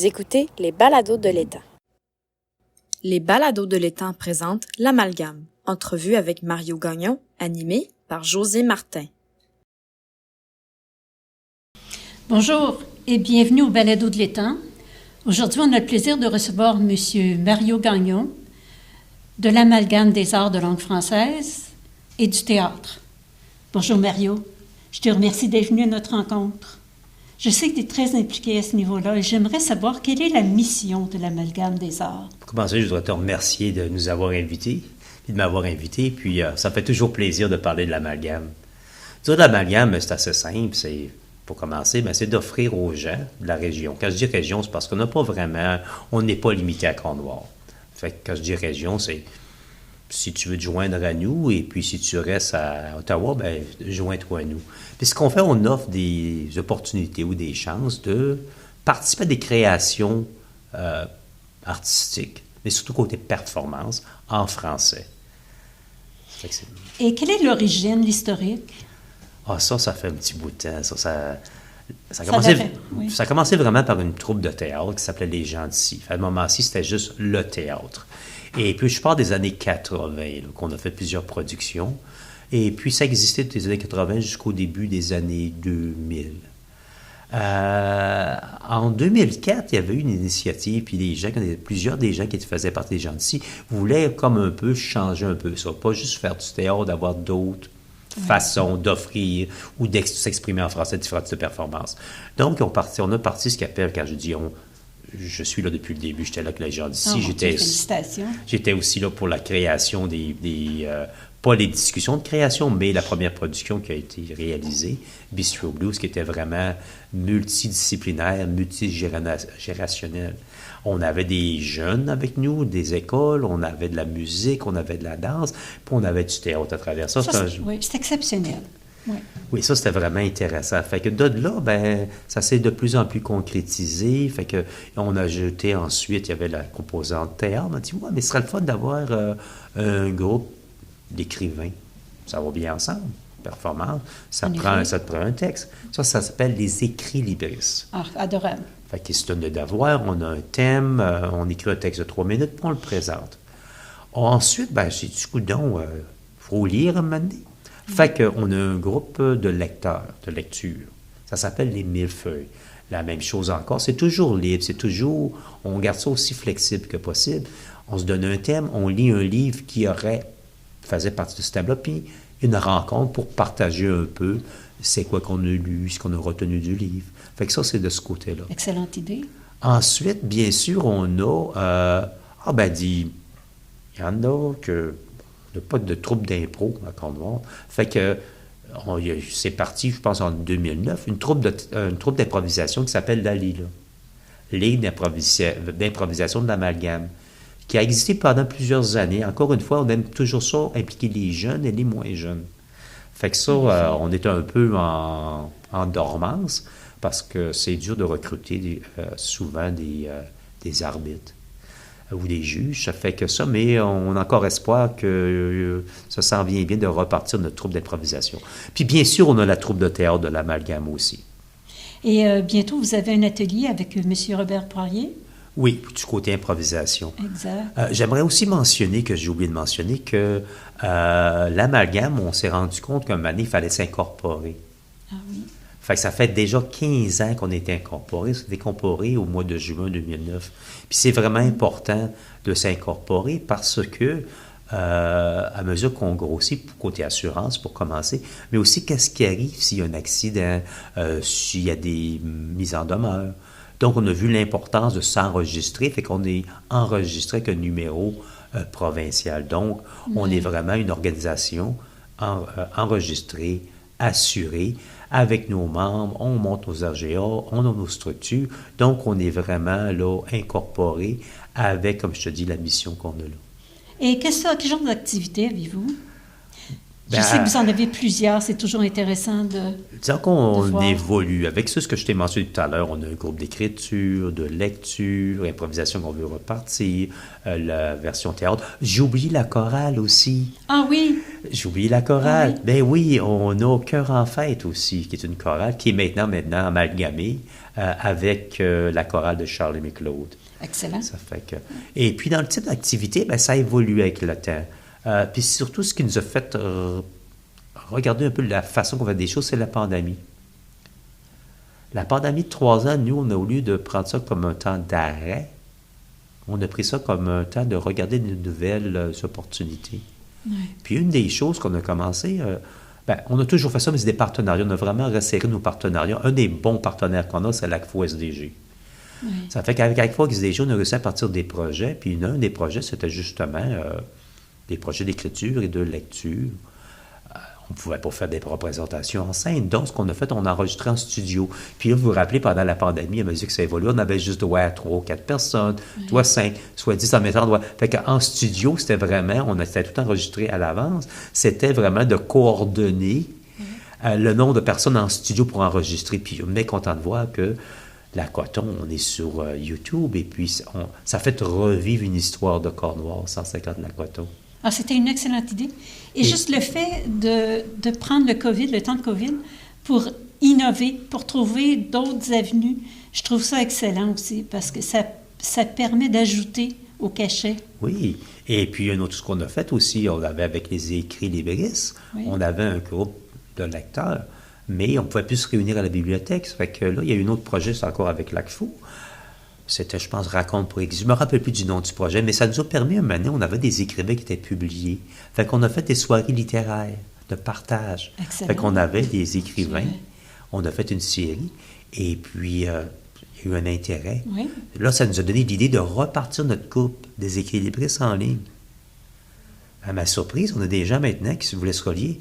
Vous écoutez les balados de l'Étang. Les balados de l'Étang présentent l'Amalgame, entrevue avec Mario Gagnon, animé par José Martin. Bonjour et bienvenue au balado de l'Étang. Aujourd'hui, on a le plaisir de recevoir M. Mario Gagnon de l'Amalgame des arts de langue française et du théâtre. Bonjour Mario, je te remercie d'être venu à notre rencontre. Je sais que tu es très impliqué à ce niveau-là et j'aimerais savoir quelle est la mission de l'Amalgame des arts. Pour commencer, je voudrais te remercier de nous avoir invités, puis de m'avoir invité, puis ça me fait toujours plaisir de parler de l'amalgame. Dire l'amalgame, c'est assez simple, pour commencer, c'est d'offrir aux gens de la région. Quand je dis région, c'est parce qu'on n'a pas vraiment, on n'est pas limité à Cornwall. Fait que quand je dis région, c'est si tu veux te joindre à nous, et puis si tu restes à Ottawa, joins-toi à nous. Puis ce qu'on fait, on offre des opportunités ou des chances de participer à des créations artistiques, mais surtout côté performance, en français. Et quelle est l'origine, l'historique? Ça fait un petit bout de temps. Ça a commencé vraiment par une troupe de théâtre qui s'appelait Les gens d'ici. À ce moment-ci, c'était juste le théâtre. Et puis, je pars des années 80, qu'on a fait plusieurs productions. Et puis, ça existait des années 80 jusqu'au début des années 2000. En 2004, il y avait eu une initiative, puis plusieurs des gens qui faisaient partie des gens d'ici voulaient comme un peu changer un peu ça. Pas juste faire du théâtre, d'avoir d'autres façons d'offrir ou de s'exprimer en français différentes de performances. Donc, on a parti ce qu'on appelle, quand je dis je suis là depuis le début, j'étais là avec les gens d'ici. Félicitations. J'étais aussi là pour la création pas les discussions de création, mais la première production qui a été réalisée, Bistro Blues, qui était vraiment multidisciplinaire, multigénérationnel. On avait des jeunes avec nous, des écoles, on avait de la musique, on avait de la danse, puis on avait du théâtre à travers ça. C'est exceptionnel. Oui, ça, c'était vraiment intéressant. Fait que de là, ça s'est de plus en plus concrétisé. Fait que on a ajouté ensuite, il y avait la composante théâtre. On m'a dit, mais ce serait le fun d'avoir un groupe d'écrivains. Ça va bien ensemble. Performance. Ça te prend un texte. Ça s'appelle les écrits libris. Ah, adorable. Fait que c'est un devoir, on a un thème, on écrit un texte de 3 minutes, puis on le présente. Ensuite, j'ai dit, coudonc, faut lire un moment donné. Fait qu'on a un groupe de lecteurs, de lecture. Ça s'appelle les millefeuilles. La même chose encore, c'est toujours libre, on garde ça aussi flexible que possible. On se donne un thème, on lit un livre qui faisait partie de ce thème-là, puis une rencontre pour partager un peu c'est quoi qu'on a lu, ce qu'on a retenu du livre. Fait que ça, c'est de ce côté-là. Excellente idée. Ensuite, bien sûr, on a, il y en a que il n'y a pas de troupe d'impro à Cornwall. Fait que c'est parti, je pense, en 2009, une troupe d'improvisation qui s'appelle la Ligue d'improvisation de l'amalgame, qui a existé pendant plusieurs années. Encore une fois, on aime toujours ça, impliquer les jeunes et les moins jeunes. Fait que ça, on est un peu en dormance, parce que c'est dur de recruter souvent des arbitres ou des juges. Ça fait que ça, mais on a encore espoir que ça s'en vient bien de repartir notre troupe d'improvisation. Puis bien sûr, on a la troupe de théâtre de l'amalgame aussi. Et bientôt, vous avez un atelier avec M. Robert Poirier? Oui, du côté improvisation. Exact. J'aimerais aussi mentionner, que j'ai oublié de mentionner, que l'amalgame, on s'est rendu compte qu'un moment donné, il fallait s'incorporer. Ah oui. Fait que ça fait déjà 15 ans qu'on était incorporé. C'était incorporé au mois de juin 2009. Puis c'est vraiment important de s'incorporer parce que, à mesure qu'on grossit, côté assurance, pour commencer, mais aussi qu'est-ce qui arrive s'il y a un accident, s'il y a des mises en demeure. Donc, on a vu l'importance de s'enregistrer, fait qu'on est enregistré avec un numéro provincial. Donc, on est vraiment une organisation enregistrée, assurée, avec nos membres, on monte nos RGA, on a nos structures. Donc, on est vraiment là, incorporé avec, comme je te dis, la mission qu'on a là. Et quel genre d'activité avez-vous? Je sais que vous en avez plusieurs, c'est toujours intéressant de... Disons qu'on évolue. Avec ce que je t'ai mentionné tout à l'heure, on a un groupe d'écriture, de lecture, improvisation qu'on veut repartir, la version théâtre. J'ai oublié la chorale aussi. Ah oui? J'ai oublié la chorale. Ah oui. Ben oui, on a Cœur en fête aussi, qui est une chorale qui est maintenant amalgamée avec la chorale de Charles McLeod. Excellent. Ça fait que... Et puis, dans le type d'activité, ben, ça évolue avec le temps. Puis surtout, ce qui nous a fait regarder un peu la façon qu'on fait des choses, c'est la pandémie. La pandémie de 3 ans, nous, on a, au lieu de prendre ça comme un temps d'arrêt, on a pris ça comme un temps de regarder de nouvelles opportunités. Oui. Puis une des choses qu'on a commencé, on a toujours fait ça, mais c'est des partenariats. On a vraiment resserré nos partenariats. Un des bons partenaires qu'on a, c'est l'ACFO SDG. Oui. Ça fait qu'avec ACFO SDG, on a réussi à partir des projets. Puis un des projets, c'était justement des projets d'écriture et de lecture. On pouvait pas faire des représentations en scène. Donc, ce qu'on a fait, on a enregistré en studio. Puis là, vous vous rappelez, pendant la pandémie, à mesure que ça évolue, on avait juste droit à 3 ou 4 personnes, soit 5, soit 10 en mettant droit. Fait qu'en studio, c'était vraiment, on était tout enregistré à l'avance. C'était vraiment de coordonner le nombre de personnes en studio pour enregistrer. Puis on est content de voir que la Coton, on est sur YouTube, et puis ça fait revivre une histoire de Cornwall, 150 la Coton. Ah, c'était une excellente idée. Et juste le fait de prendre le temps de COVID, pour innover, pour trouver d'autres avenues, je trouve ça excellent aussi, parce que ça permet d'ajouter au cachet. Oui. Et puis, un autre ce qu'on a fait aussi, on avait avec les écrits libristes, on avait un groupe de lecteurs, mais on ne pouvait plus se réunir à la bibliothèque. Ça fait que là, il y a eu un autre projet, c'est encore avec l'ACFO. C'était, je pense, Raconte pour exister. Je ne me rappelle plus du nom du projet, mais ça nous a permis, un moment donné, on avait des écrivains qui étaient publiés. Fait qu'on a fait des soirées littéraires de partage. Excellent. Fait qu'on avait des écrivains. On a fait une série. Et puis, il y a eu un intérêt. Oui. Là, ça nous a donné l'idée de repartir notre groupe des équilibristes en ligne. À ma surprise, on a des gens maintenant qui voulaient se relier.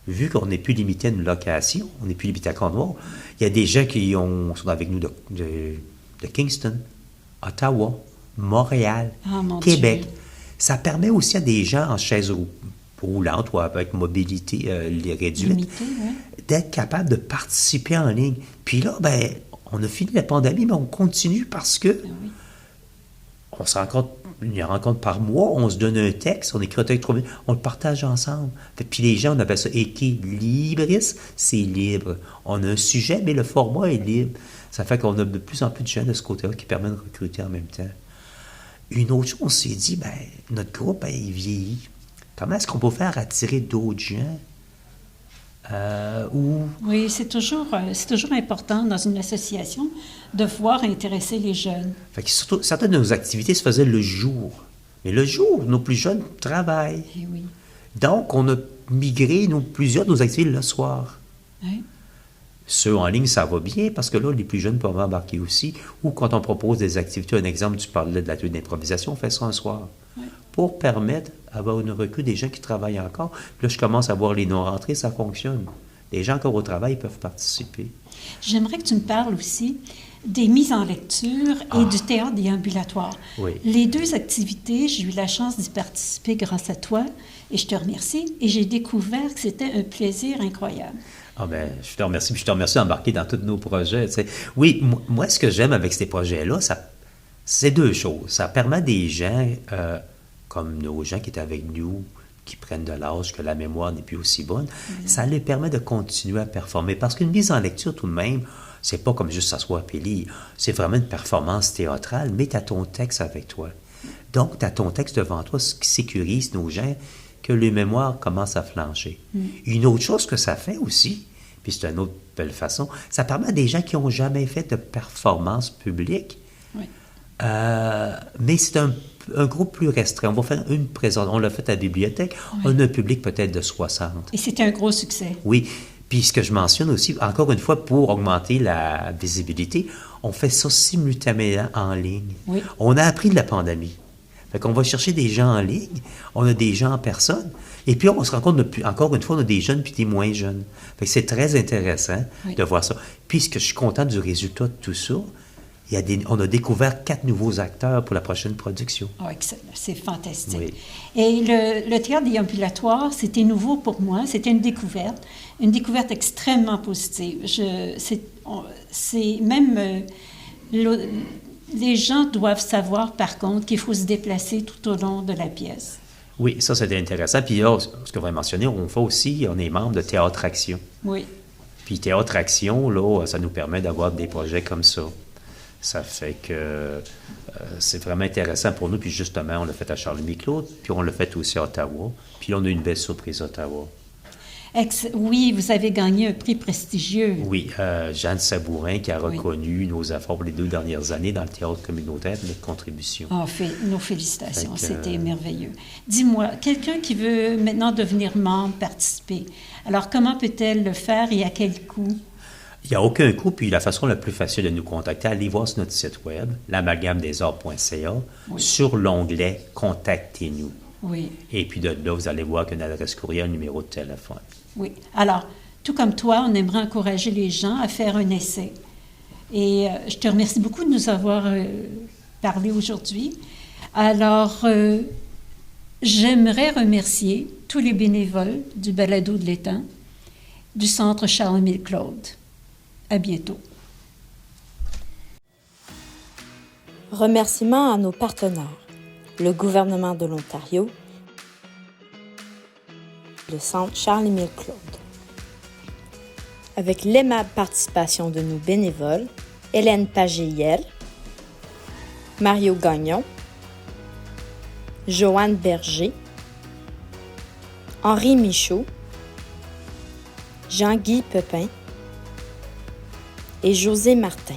Vu qu'on n'est plus limité à une location, on n'est plus limité à Cornwall, il y a des gens qui sont avec nous de Kingston, Ottawa, Montréal, Québec. Dieu. Ça permet aussi à des gens en chaise roulante ou avec mobilité réduite Limité, d'être capables de participer en ligne. Puis là, on a fini la pandémie, mais on continue parce que on se rencontre, une rencontre par mois, on se donne un texte, on écrit un texte, on le partage ensemble. Puis les gens, on appelle ça équilibris, c'est libre. On a un sujet, mais le format est libre. Ça fait qu'on a de plus en plus de gens de ce côté-là qui permettent de recruter en même temps. Une autre chose, on s'est dit, notre groupe, il vieillit. Comment est-ce qu'on peut faire attirer d'autres gens? Oui, c'est toujours important dans une association de voir intéresser les jeunes. Fait que surtout, certaines de nos activités se faisaient le jour. Mais le jour, nos plus jeunes travaillent. Eh oui. Donc, on a migré plusieurs de nos activités le soir. Oui. Ceux en ligne, ça va bien parce que là, les plus jeunes peuvent embarquer aussi. Ou quand on propose des activités, un exemple, tu parlais de l'atelier d'improvisation, on fait ça un soir. Oui. Pour permettre d'avoir une recrue des gens qui travaillent encore. Puis là, je commence à voir les non-rentrées, ça fonctionne. Les gens encore au travail peuvent participer. J'aimerais que tu me parles aussi des mises en lecture et du théâtre déambulatoire. Oui. Les 2 activités, j'ai eu la chance d'y participer grâce à toi et je te remercie. Et j'ai découvert que c'était un plaisir incroyable. Je te remercie. Puis je te remercie d'embarquer dans tous nos projets. Tu sais. Oui, moi, ce que j'aime avec ces projets-là, c'est 2 choses. Ça permet à des gens, comme nos gens qui étaient avec nous, qui prennent de l'âge, que la mémoire n'est plus aussi bonne, ça les permet de continuer à performer. Parce qu'une mise en lecture, tout de même, c'est pas comme juste s'asseoir et lire. C'est vraiment une performance théâtrale, mais tu as ton texte avec toi. Donc, tu as ton texte devant toi, ce qui sécurise nos gens, que les mémoires commencent à flancher. Une autre chose que ça fait aussi, puis c'est une autre belle façon, ça permet à des gens qui n'ont jamais fait de performance publique, mais c'est un groupe plus restreint. On va faire une présentation. On l'a fait à la bibliothèque. On a un public peut-être de 60. Et c'était un gros succès. Oui. Puis ce que je mentionne aussi, encore une fois, pour augmenter la visibilité, on fait ça simultanément en ligne. Oui. On a appris de la pandémie. Fait qu'on va chercher des gens en ligne, on a des gens en personne, et puis on se rend compte, encore une fois, on a des jeunes puis des moins jeunes. Fait que c'est très intéressant de voir ça. Puis ce que je suis content du résultat de tout ça, On a découvert 4 nouveaux acteurs pour la prochaine production. Oh, excellent, c'est fantastique. Oui. Et le théâtre déambulatoire, c'était nouveau pour moi, c'était une découverte extrêmement positive. Les gens doivent savoir, par contre, qu'il faut se déplacer tout au long de la pièce. Oui, ça, c'était intéressant. Puis là, ce que vous avez mentionné, on est membre de Théâtre Action. Oui. Puis Théâtre Action, là, ça nous permet d'avoir des projets comme ça. Ça fait que c'est vraiment intéressant pour nous. Puis justement, on l'a fait à Charlemagne-Claude, puis on l'a fait aussi à Ottawa. Puis on a une belle surprise à Ottawa. Oui, vous avez gagné un prix prestigieux. Oui, Jeanne Sabourin qui a reconnu nos efforts pour les 2 dernières années dans le théâtre communautaire, notre contribution. Nos félicitations, c'était merveilleux. Dis-moi, quelqu'un qui veut maintenant devenir membre, participer, alors comment peut-elle le faire et à quel coût? Il n'y a aucun coût, puis la façon la plus facile de nous contacter, allez voir sur notre site web, l'amalgamedesarts.ca, sur l'onglet « Contactez-nous ». Oui. Et puis de là, vous allez voir qu'une adresse courriel, un numéro de téléphone. Oui. Alors, tout comme toi, on aimerait encourager les gens à faire un essai. Et je te remercie beaucoup de nous avoir parlé aujourd'hui. Alors, j'aimerais remercier tous les bénévoles du Balado de l'Étang, du Centre Charles-Émile-Claude. À bientôt. Remerciements à nos partenaires, le gouvernement de l'Ontario, le Centre Charles-Émile-Claude. Avec l'aimable participation de nos bénévoles, Hélène Pagéiel, Mario Gagnon, Joanne Berger, Henri Michaud, Jean-Guy Pepin et José Martin.